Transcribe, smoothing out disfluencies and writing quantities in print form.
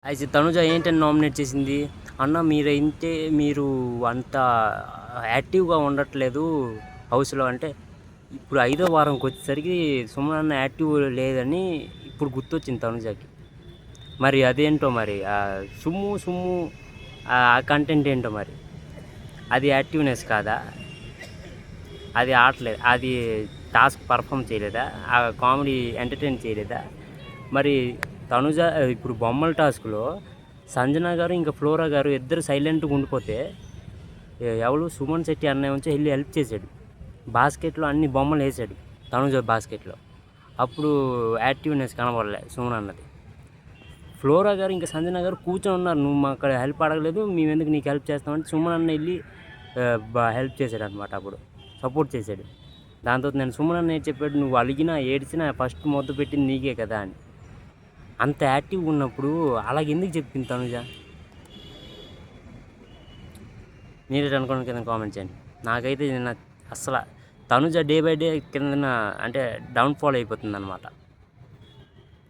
అయితే తనుజ ఏంటని నామినేట్ చేసింది? అన్న మీరైతే మీరు అంత యాక్టివ్‌గా ఉండట్లేదు హౌస్‌లో అంటే, ఇప్పుడు ఐదో వారంకి వచ్చేసరికి సుమన్ అన్న యాక్టివ్ లేదని ఇప్పుడు గుర్తొచ్చింది తనుజకి. మరి అదేంటో మరి సుమ్ము ఆ కంటెంట్ ఏంటో మరి. అది యాక్టివ్‌నెస్ కాదా? అది ఆడట్లేదు. అది టాస్క్ పర్ఫామ్ చేయలేదా? ఆ కామెడీ ఎంటర్‌టైన్ చేయలేదా? మరి తనుజ ఇప్పుడు బొమ్మల టాస్క్‌లో సంజన గారు, ఇంకా ఫ్లోరా గారు ఇద్దరు సైలెంట్‌గా ఉండిపోతే, ఎవరు సుమన్ శెట్టి అన్నయ్య వచ్చి వెళ్ళి హెల్ప్ చేశాడు. బాస్కెట్‌లో అన్ని బొమ్మలు వేసాడు తనుజ బాస్కెట్‌లో. అప్పుడు యాక్టివ్‌నెస్ కనబడలే సుమన్ అన్నది. ఫ్లోరా గారు ఇంకా సంజన గారు కూర్చొని ఉన్నారు. నువ్వు మా అక్కడ హెల్ప్ అడగలేదు, మేమెందుకు నీకు హెల్ప్ చేస్తామంటే సుమన్ అన్న వెళ్ళి హెల్ప్ చేశాడు అనమాట. అప్పుడు సపోర్ట్ చేశాడు. దాంతో నేను సుమన్ అన్న ఏం చెప్పాడు, నువ్వు అలిగినా ఏడ్చినా ఫస్ట్ మొదలు పెట్టింది నీకే కదా అని. అంత యాక్టివ్గా ఉన్నప్పుడు అలాగెందుకు చెప్పింది తనుజ? మీరే అనుకోండి, కింద కామెంట్ చేయండి. నాకైతే నిన్న అస్సలు తనుజ డే బై డే కిందన అంటే డౌన్ఫాల్ అయిపోతుంది అనమాట.